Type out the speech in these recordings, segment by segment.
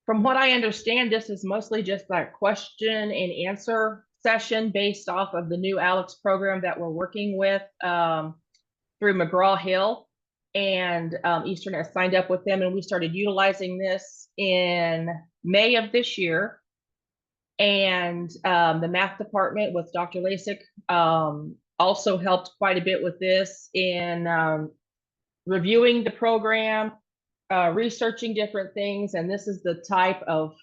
From what I understand, this is mostly just that question and answer session based off of the new Aleks program that we're working with through McGraw-Hill. And Eastern has signed up with them, and we started utilizing this in May of this year. And the math department with Dr. Lasik also helped quite a bit with this in reviewing the program, researching different things, and this is the type of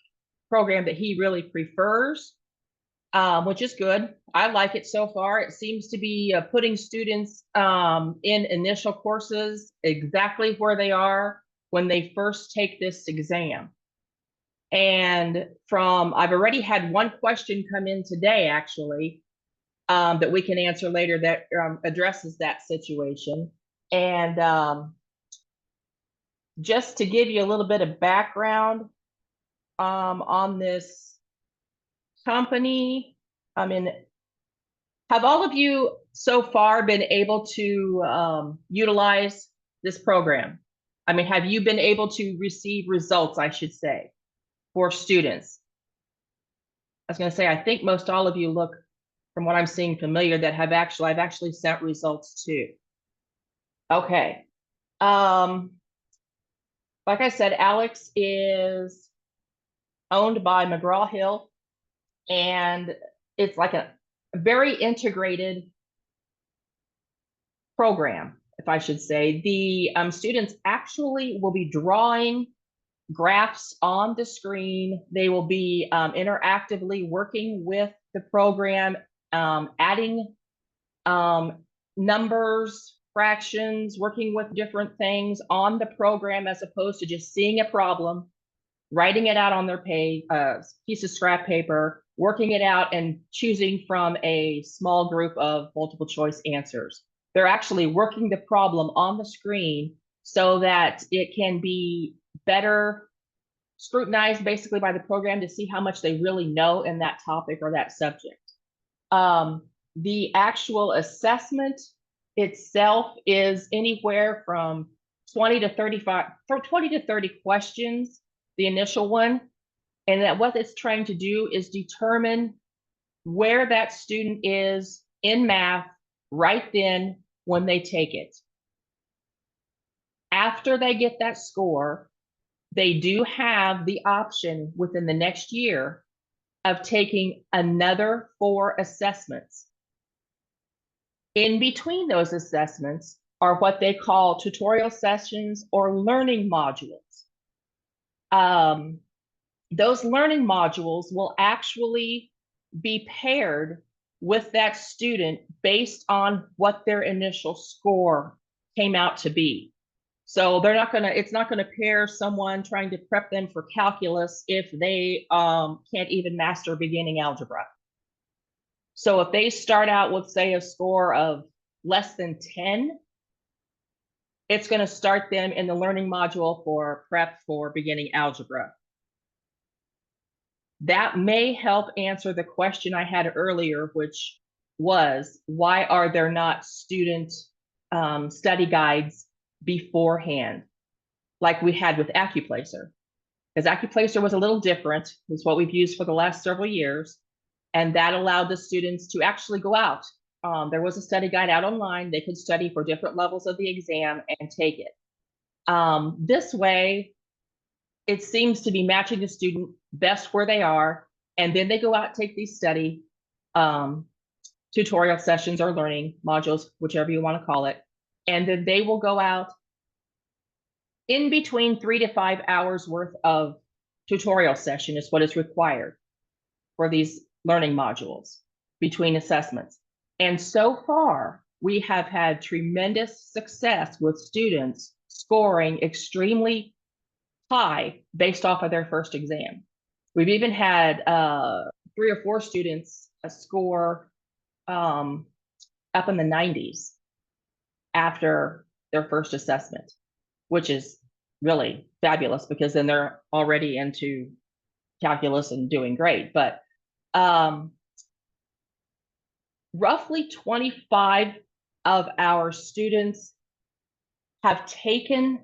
program that he really prefers, which is good. I like it so far. It seems to be putting students in initial courses exactly where they are when they first take this exam. And I've already had one question come in today, actually, that we can answer later that addresses that situation. And just to give you a little bit of background on this company, I mean, have all of you so far been able to utilize this program? I mean, have you been able to receive results, I should say, for students? I was going to say, I think most all of you look, from what I'm seeing, familiar that I've actually sent results to. Okay. Like I said, Aleks is owned by McGraw-Hill, and it's like a very integrated program, if I should say. The students actually will be drawing graphs on the screen. They will be interactively working with the program, adding numbers, fractions, working with different things on the program as opposed to just seeing a problem, writing it out on their piece of scrap paper, working it out and choosing from a small group of multiple choice answers. They're actually working the problem on the screen so that it can be better scrutinized basically by the program to see how much they really know in that topic or that subject. The actual assessment itself is anywhere from 20 to 30 questions, the initial one. And that what it's trying to do is determine where that student is in math right then when they take it. After they get that score, they do have the option within the next year of taking another 4 assessments. In between those assessments are what they call tutorial sessions or learning modules. Those learning modules will actually be paired with that student based on what their initial score came out to be. So it's not gonna pair someone trying to prep them for calculus if they can't even master beginning algebra. So if they start out with, say, a score of less than 10, it's going to start them in the learning module for prep for beginning algebra. That may help answer the question I had earlier, which was, why are there not student study guides beforehand, like we had with AccuPlacer? Because AccuPlacer was a little different. It's what we've used for the last several years. And that allowed the students to actually go out. There was a study guide out online. They could study for different levels of the exam and take it. This way, it seems to be matching the student best where they are. And then they go out and take these study tutorial sessions or learning modules, whichever you want to call it. And then they will go out in between 3 to 5 hours worth of tutorial session is what is required for these learning modules between assessments. And so far, we have had tremendous success with students scoring extremely high based off of their first exam. We've even had 3 or 4 students score up in the 90s after their first assessment, which is really fabulous because then they're already into calculus and doing great. But roughly 25 of our students have taken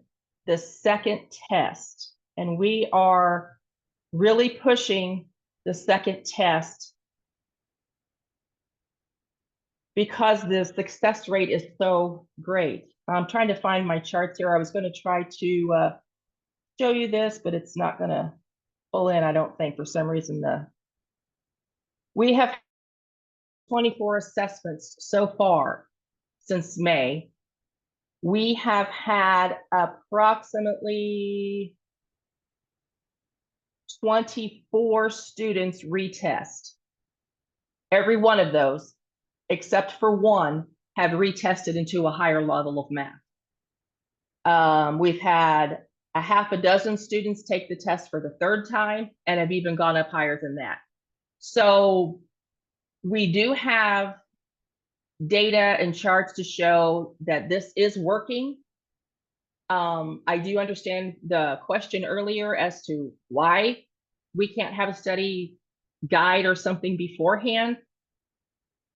the second test, and we are really pushing the second test because the success rate is so great. I'm trying to find my charts here. I was going to try to show you this, but it's not going to pull in, I don't think, for some reason. We have 24 assessments so far since May. We have had approximately 24 students retest. Every one of those, except for one, have retested into a higher level of math. We've had a half a dozen students take the test for the third time and have even gone up higher than that. So we do have data and charts to show that this is working. I do understand the question earlier as to why we can't have a study guide or something beforehand,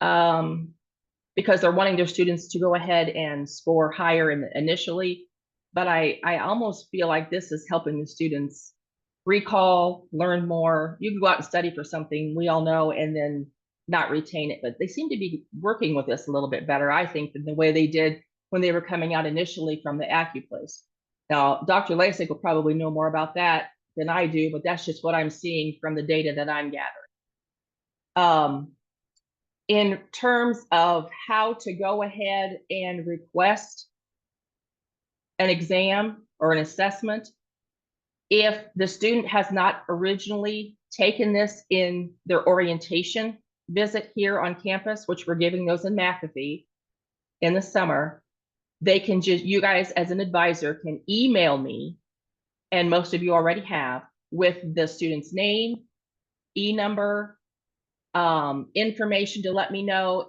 because they're wanting their students to go ahead and score higher initially. But I almost feel like this is helping the students recall, learn more. You can go out and study for something, we all know, and then not retain it. But they seem to be working with this a little bit better, I think, than the way they did when they were coming out initially from the AccuPlace. Now, Dr. Lasik will probably know more about that than I do, but that's just what I'm seeing from the data that I'm gathering. In terms of how to go ahead and request an exam or an assessment, if the student has not originally taken this in their orientation visit here on campus, which we're giving those in McAfee in the summer, they can just, you guys as an advisor can email me, and most of you already have, with the student's name, e-number, information to let me know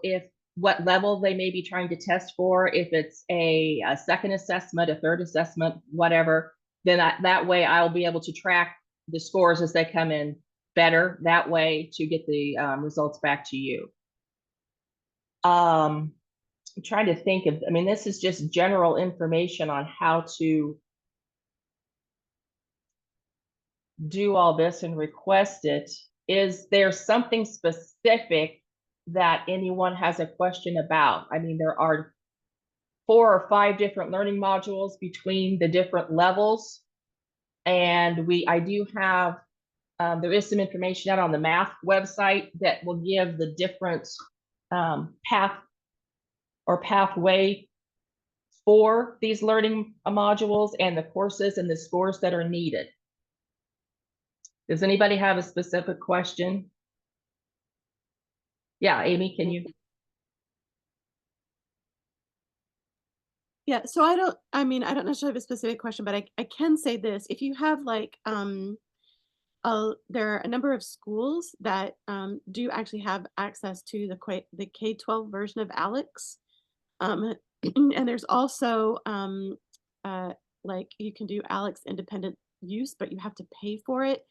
what level they may be trying to test for, if it's a second assessment, a third assessment, whatever. Then that way I'll be able to track the scores as they come in better that way to get the results back to you. I'm trying to think of, I mean, this is just general information on how to do all this and request it. Is there something specific that anyone has a question about? I mean, there are 4 or 5 different learning modules between the different levels. And I do have, there is some information out on the math website that will give the different path or pathway for these learning modules and the courses and the scores that are needed. Does anybody have a specific question? Yeah, Amy, can you? Yeah, so I don't necessarily have a specific question, but I can say this. If you have like there are a number of schools that do actually have access to the K-12 version of Aleks. And there's also like you can do Aleks independent use, but you have to pay for it.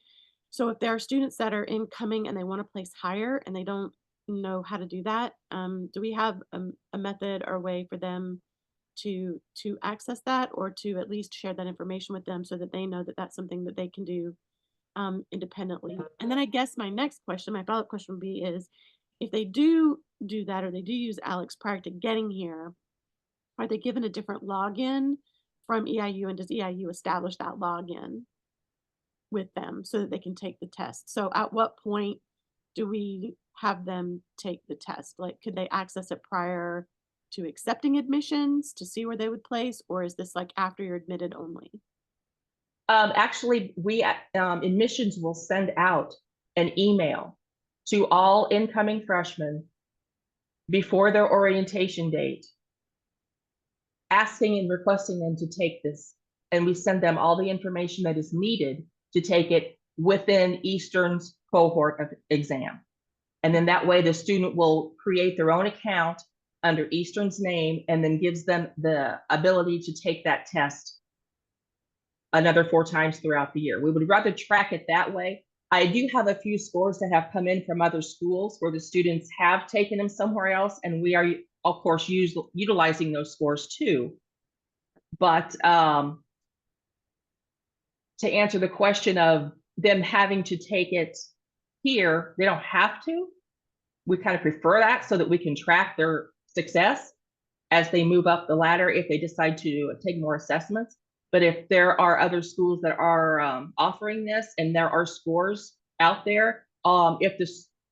So if there are students that are incoming and they want to place higher and they don't know how to do that, do we have a method or a way for them to access that, or to at least share that information with them so that they know that that's something that they can do independently? And then I guess my next question, my follow-up question would be is, if they do that, or they do use Aleks prior to getting here, are they given a different login from EIU, and does EIU establish that login with them so that they can take the test? So at what point do we have them take the test? Like, could they access it prior to accepting admissions to see where they would place, or is this like after you're admitted only? Actually, we admissions will send out an email to all incoming freshmen before their orientation date, asking and requesting them to take this. And we send them all the information that is needed to take it within Eastern's cohort of exam. And then that way the student will create their own account under Eastern's name, and then gives them the ability to take that test another 4 times throughout the year. We would rather track it that way. I do have a few scores that have come in from other schools where the students have taken them somewhere else, and we are, of course, utilizing those scores too. But to answer the question of them having to take it here. They don't have to. We kind of prefer that so that we can track their success as they move up the ladder if they decide to take more assessments. But if there are other schools that are offering this and there are scores out there, if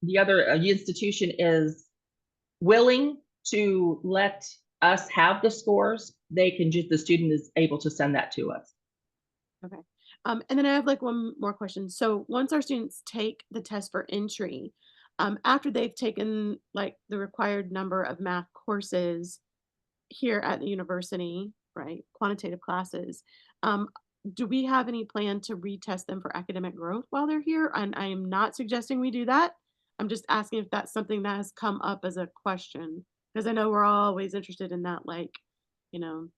the other institution is willing to let us have the scores, they can just, the student is able to send that to us. Okay. And then I have like one more question. So once our students take the test for entry, after they've taken like the required number of math courses here at the university, right, quantitative classes, um, do we have any plan to retest them for academic growth while they're here? And I am not suggesting we do that. I'm just asking if that's something that has come up as a question, because I know we're always interested in that, like, you know,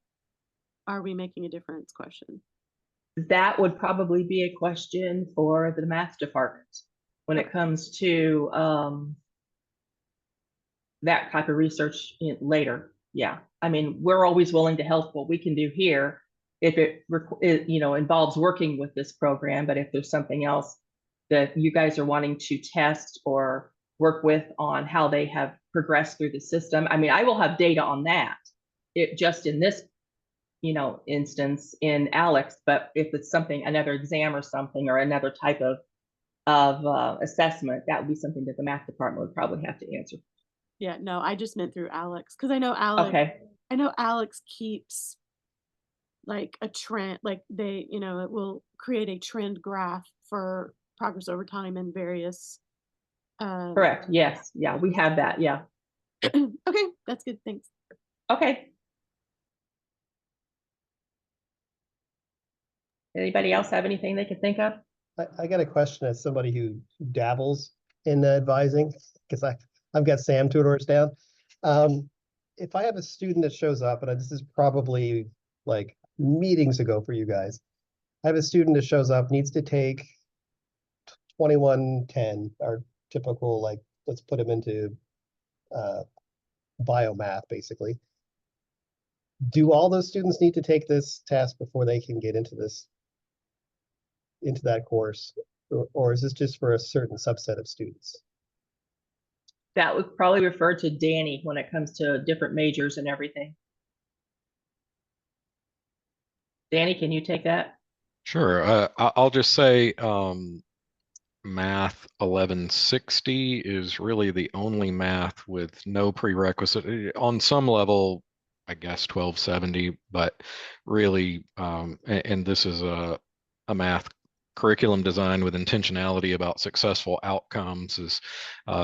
are we making a difference question. That would probably be a question for the math department when it comes to that type of research later. Yeah, I mean, we're always willing to help what we can do here if it involves working with this program. But if there's something else that you guys are wanting to test or work with on how they have progressed through the system, I mean, I will have data on that. It just in this instance in Aleks, but if it's something, another exam or something, or another type of assessment, that would be something that the math department would probably have to answer. Yeah, no, I just meant through Aleks, because Okay. I know Aleks keeps like a trend, like they, it will create a trend graph for progress over time in various Correct. Yes. Yeah, we have that. Yeah. okay, that's good. Thanks. Okay. Anybody else have anything they could think of? I got a question as somebody who dabbles in advising, because I've got SAM tutors down. If I have a student that shows up, and this is probably like meetings ago for you guys, I have a student that shows up, needs to take 2110, our typical, like, let's put him into biomath, basically. Do all those students need to take this test before they can get into that course, or is this just for a certain subset of students? That would probably refer to Danny when it comes to different majors and everything. Danny, can you take that? Sure. I'll just say math 1160 is really the only math with no prerequisite. On some level, I guess 1270, but really, and this is a math curriculum designed with intentionality about successful outcomes, is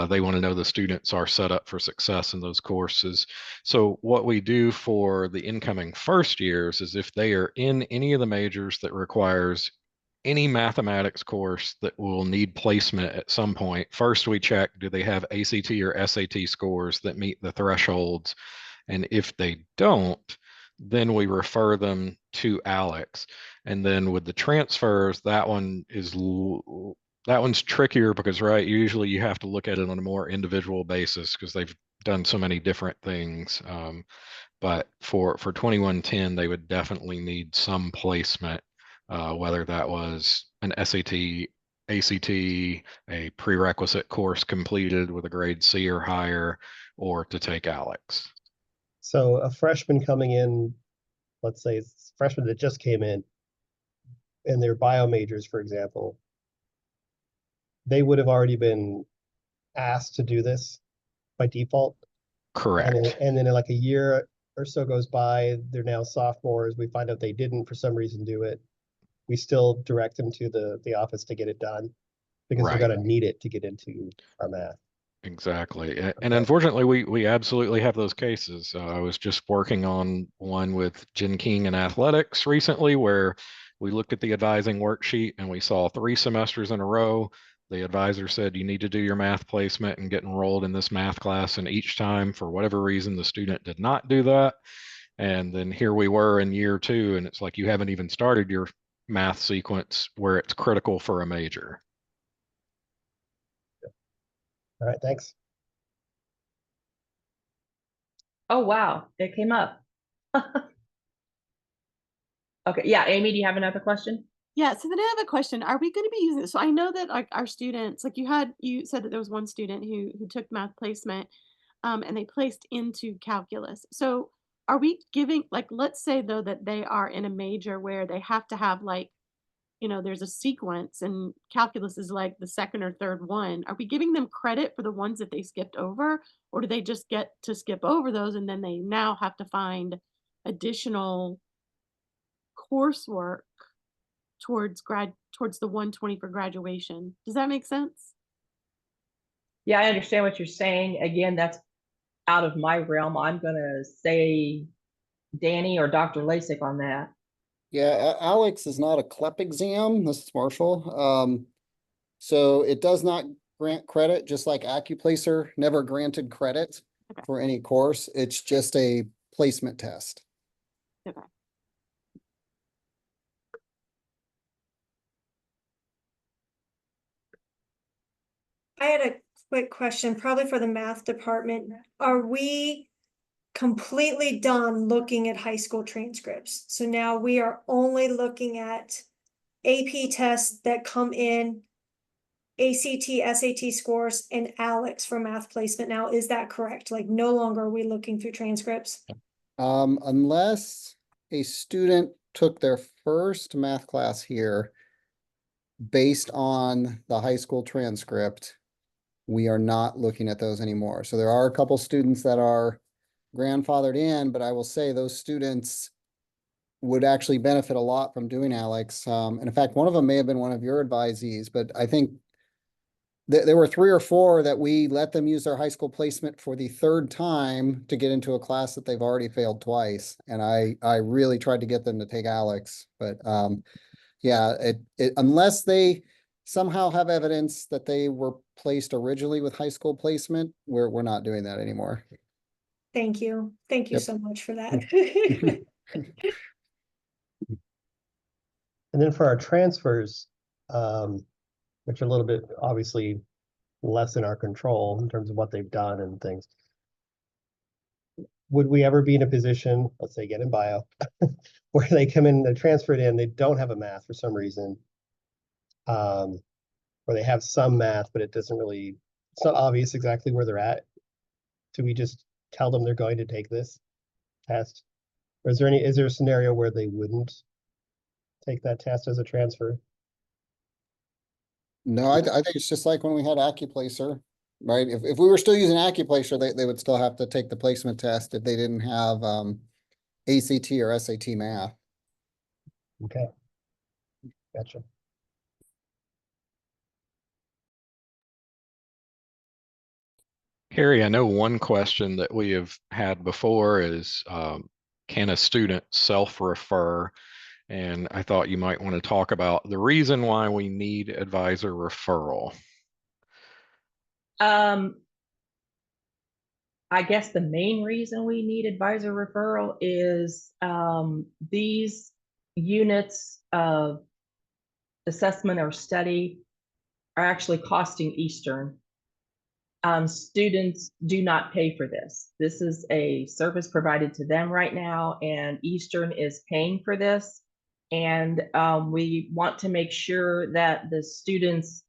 they want to know the students are set up for success in those courses. So what we do for the incoming first years is if they are in any of the majors that requires any mathematics course that will need placement at some point, first we check, do they have ACT or SAT scores that meet the thresholds? And if they don't, then we refer them to Aleks. And then with the transfers, that one's trickier because, right, usually you have to look at it on a more individual basis because they've done so many different things. But for 2110, they would definitely need some placement, whether that was an SAT, ACT, a prerequisite course completed with a grade C or higher, or to take Aleks. So a freshman coming in, let's say it's a freshman that just came in, and they're bio majors, for example, they would have already been asked to do this by default. Correct. And then like a year or so goes by, they're now sophomores. We find out they didn't for some reason do it. We still direct them to the office to get it done because Right. they're going to need it to get into our math. Exactly. And unfortunately, we absolutely have those cases. I was just working on one with Jen King in athletics recently where we looked at the advising worksheet and we saw 3 semesters in a row. The advisor said, you need to do your math placement and get enrolled in this math class. And each time, for whatever reason, the student did not do that. And then here we were in year 2, and it's like you haven't even started your math sequence where it's critical for a major. All right, thanks. Oh, wow, it came up. Okay, yeah, Amy, do you have another question? Yeah, so then I have a question. Are we going to be using so I know that like our students, like you said that there was one student who took math placement and they placed into calculus. So are we giving like let's say though that they are in a major where they have to have like, there's a sequence and calculus is like the second or third one. Are we giving them credit for the ones that they skipped over or do they just get to skip over those and then they now have to find additional coursework towards the 120 for graduation. Does that make sense? Yeah, I understand what you're saying. Again, that's out of my realm. I'm gonna say Danny or Dr. Lasik on that. Yeah, Alex is not a CLEP exam. This is Marshall. So it does not grant credit, just like AccuPlacer never granted credit Okay. for any course. It's just a placement test. Okay. I had a quick question, probably for the math department. Are we completely done looking at high school transcripts? So now we are only looking at AP tests that come in, ACT, SAT scores, and Alex for math placement now. Is that correct? Like no longer are we looking through transcripts? Unless a student took their first math class here based on the high school transcript, we are not looking at those anymore. So there are a couple students that are grandfathered in, but I will say those students would actually benefit a lot from doing Alex. And in fact, one of them may have been one of your advisees, but I think there were 3 or 4 that we let them use their high school placement for the 3rd time to get into a class that they've already failed twice. And I really tried to get them to take Alex, but yeah, unless they somehow have evidence that they were placed originally with high school placement, we're not doing that anymore. Thank you. Thank you Yep. so much for that. And then for our transfers, which are a little bit obviously less in our control in terms of what they've done and things. Would we ever be in a position, let's say get in bio, where they come in, they're transferred in, they don't have a math for some reason. Or they have some math, but it's not obvious exactly where they're at. Do we just tell them they're going to take this test? Or is there a scenario where they wouldn't take that test as a transfer? No, I think it's just like when we had AccuPlacer, right? If we were still using AccuPlacer, they would still have to take the placement test if they didn't have ACT or SAT math. Okay. Gotcha. Carrie, I know one question that we have had before is, can a student self-refer? And I thought you might want to talk about the reason why we need advisor referral. I guess the main reason we need advisor referral is these units of assessment or study are actually costing Eastern. Students do not pay for this. This is a service provided to them right now, and Eastern is paying for this. And we want to make sure that the students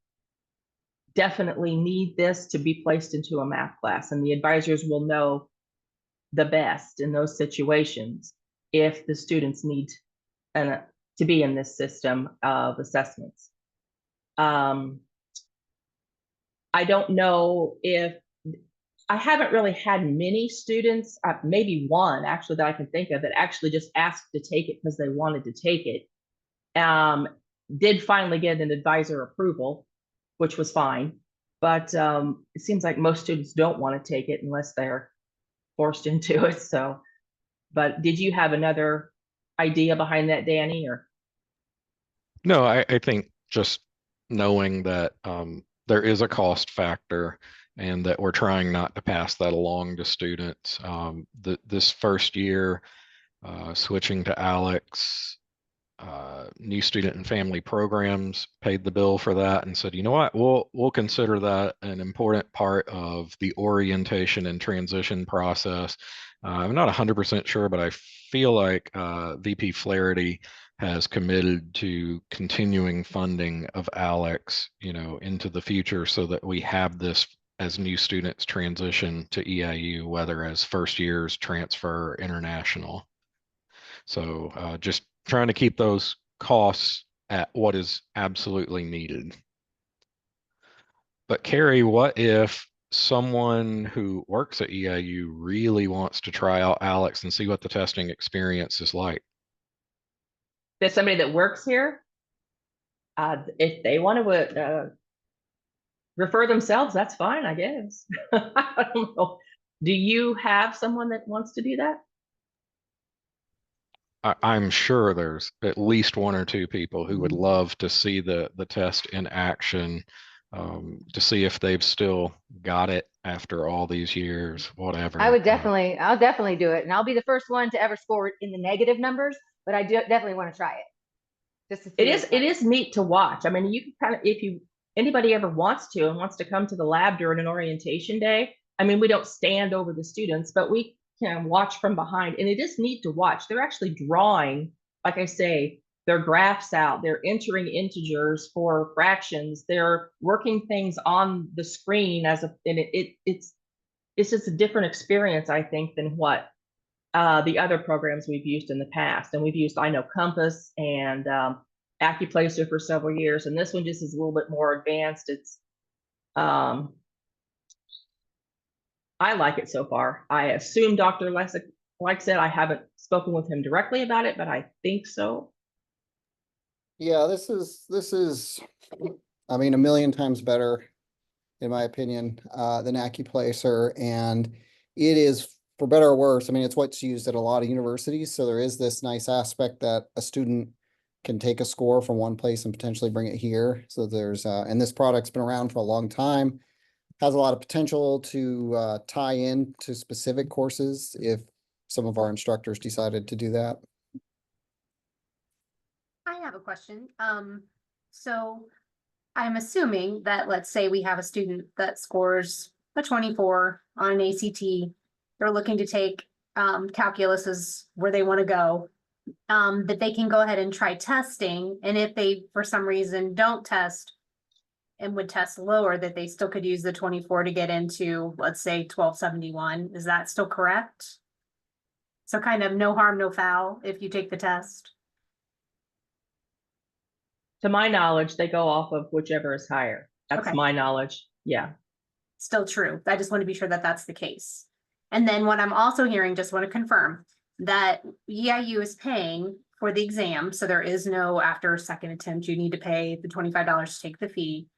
definitely need this to be placed into a math class, and the advisors will know the best in those situations if the students need to be in this system of assessments. I don't know if I haven't really had many students, maybe one actually that I can think of that actually just asked to take it because they wanted to take it. Did finally get an advisor approval, which was fine. But it seems like most students don't want to take it unless they're forced into it. So, but did you have another idea behind that, Danny, or? No, I think just knowing that there is a cost factor and that we're trying not to pass that along to students. This first year, switching to Aleks, new student and family programs paid the bill for that and said, you know what, we'll consider that an important part of the orientation and transition process. I'm not 100% sure, but I feel like VP Flaherty has committed to continuing funding of Aleks, into the future so that we have this as new students transition to EIU, whether as first years, transfer, international. So just trying to keep those costs at what is absolutely needed. But Carrie, what if someone who works at EIU really wants to try out Aleks and see what the testing experience is like? There's somebody that works here. If they want to refer themselves, that's fine, I guess. I don't know. Do you have someone that wants to do that? I'm sure there's at least one or two people who would love to see the test in action, to see if they've still got it after all these years, whatever. I'll definitely do it. And I'll be the first one to ever score in the negative numbers, but I definitely want to try it. Just to see It is neat to watch. I mean, you can kind of, if anybody ever wants to and wants to come to the lab during an orientation day, I mean, we don't stand over the students, but we can watch from behind, and it is neat to watch. They're actually drawing, like I say, their graphs out. They're entering integers for fractions. They're working things on the screen and it's just a different experience, I think, than what the other programs we've used in the past. And we've used, I know, Compass and Accuplacer for several years, and this one just is a little bit more advanced. It's I like it so far. I assume Dr. Lessig likes it. I haven't spoken with him directly about it, but I think so. Yeah, this is, I mean, a million times better, in my opinion, than Accuplacer, and it is, for better or worse, I mean, it's what's used at a lot of universities, so there is this nice aspect that a student can take a score from one place and potentially bring it here. So there's, and this product's been around for a long time, has a lot of potential to tie in to specific courses if some of our instructors decided to do that. I have a question. So I'm assuming that, let's say we have a student that scores a 24 on an ACT. They're looking to take calculus is where they want to go. That they can go ahead and try testing. And if they, for some reason, don't test and would test lower, that they still could use the 24 to get into, let's say, 1271. Is that still correct? So kind of no harm, no foul if you take the test. To my knowledge, they go off of whichever is higher. That's Okay. my knowledge. Yeah. Still true. I just want to be sure that that's the case. And then what I'm also hearing, just want to confirm that EIU is paying for the exam. So there is no, after a second attempt, you need to pay the $25 to take the fee.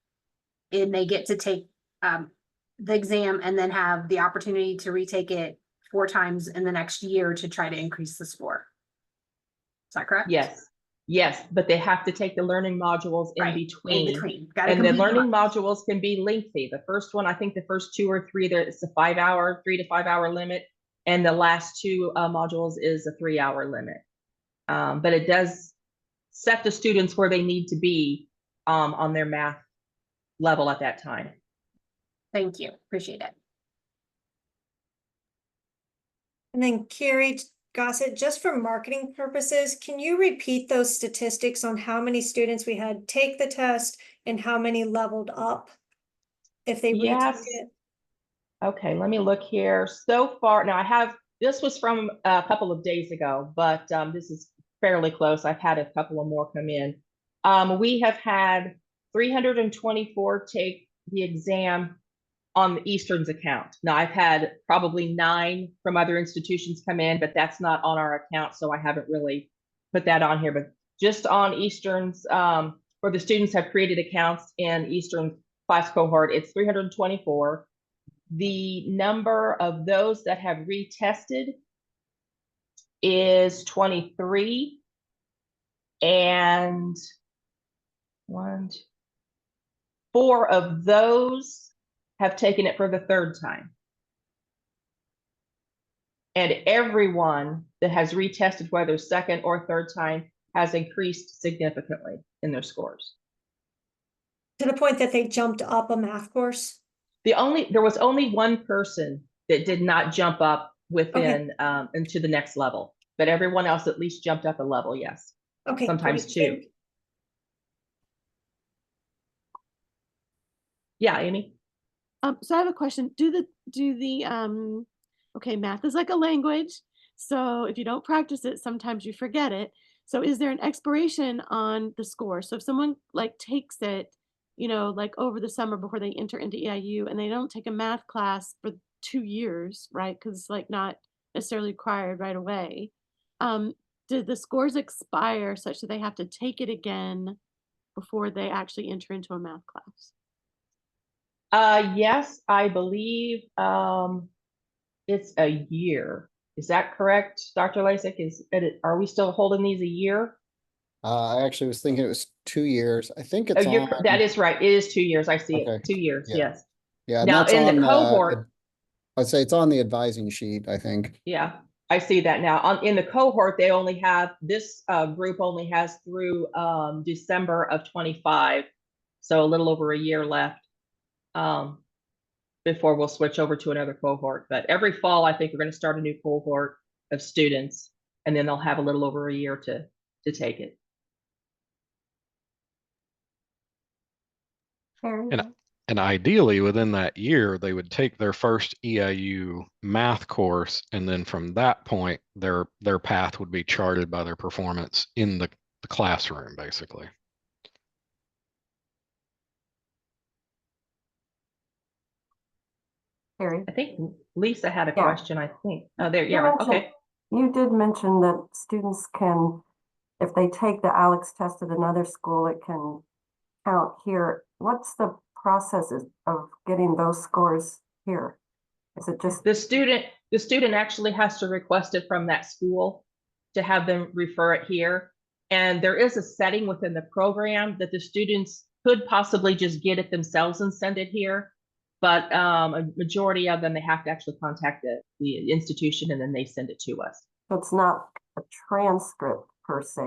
And they get to take the exam and then have the opportunity to retake it 4 times in the next year to try to increase the score. Is that correct? Yes. Yes, but they have to take the learning modules in Right, between. in between. Gotta And the complete learning them. modules can be lengthy. The first one, I think the first 2 or 3, it's a 3 to 5 hour limit. And the last 2 modules is a 3-hour limit. But it does set the students where they need to be on their math level at that time. Thank you. Appreciate it. And then Carrie Gossett, just for marketing purposes, can you repeat those statistics on how many students we had take the test and how many leveled up if they Yes. retake it? Okay, let me look here. So far, now this was from a couple of days ago, but this is fairly close. I've had a couple of more come in. We have had 324 take the exam on the Eastern's account. Now, I've had probably 9 from other institutions come in, but that's not on our account, so I haven't really put that on here. But just on Eastern's, where the students have created accounts in Eastern class cohort, it's 324. The number of those that have retested is 23. And 4 of those have taken it for the 3rd time. And everyone that has retested, whether 2nd or 3rd time, has increased significantly in their scores. To the point that they jumped up a math course? There was only one person that did not jump up within into the next level, but everyone else at least jumped up a level, yes. Okay. sometimes great, two. thank- Yeah, Amy? So I have a question. Okay, math is like a language. So if you don't practice it, sometimes you forget it. So is there an expiration on the score? So if someone like takes it, like over the summer before they enter into EIU and they don't take a math class for 2 years, right? Because it's like not necessarily required right away. Did the scores expire such that they have to take it again before they actually enter into a math class? Yes, I believe, it's a year. Is that correct, Dr. Lasik? Are we still holding these a year? I actually was thinking it was 2 years. I think Oh, it's on. that is right. It is 2 years. I see it. Okay. 2 years, Yeah. yes. Yeah, and Now, that's in the on cohort, I'd say it's on the advising sheet, I think. yeah, I see that now. In the cohort, they only have, this group only has through December of 25. So a little over a year left before we'll switch over to another cohort. But every fall, I think we're going to start a new cohort of students, and then they'll have a little over a year to take it. And ideally, within that year, they would take their first EIU math course, and then from that point, their path would be charted by their performance in the classroom, basically. Carrie? I think Lisa had a Yeah. question, I think. Oh, there, You yeah, mentioned- okay. You did mention that students can, if they take the Aleks test at another school, it can count here. What's the process of getting those scores here? Is it just, The student actually has to request it from that school to have them refer it here. And there is a setting within the program that the students could possibly just get it themselves and send it here. But a majority of them, they have to actually contact the institution, and then they send it to us. it's not a transcript per se,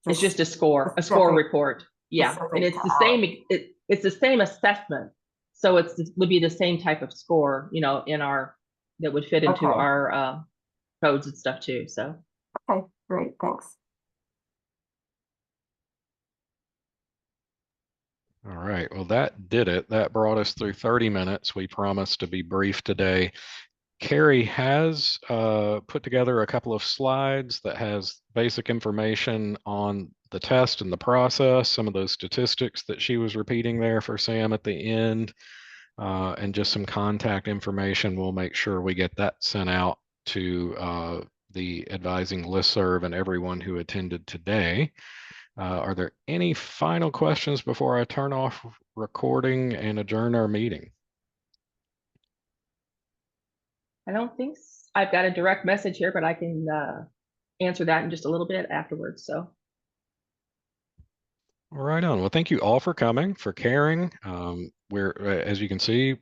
It's just a score specific- report. Yeah, specific and it's to the same, it's the same assessment. So would be the same type of score, that would fit into Okay. our codes and stuff too, so. Okay, great, thanks. All right, well, that did it. That brought us through 30 minutes. We promised to be brief today. Carrie has put together a couple of slides that has basic information on the test and the process, some of those statistics that she was repeating there for Sam at the end, and just some contact information. We'll make sure we get that sent out to the advising listserv and everyone who attended today. Are there any final questions before I turn off recording and adjourn our meeting? I don't think, I've got a direct message here, but I can answer that in just a little bit afterwards, so. Right on. Well, thank you all for coming, for caring. As you can see,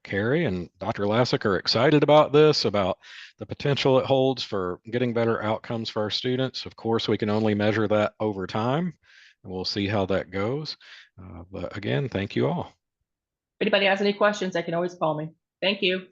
Carrie and Dr. Lasik are excited about this, about the potential it holds for getting better outcomes for our students. Of course, we can only measure that over time, and we'll see how that goes. But again, thank you all. If anybody has any questions, they can always call me. Thank you.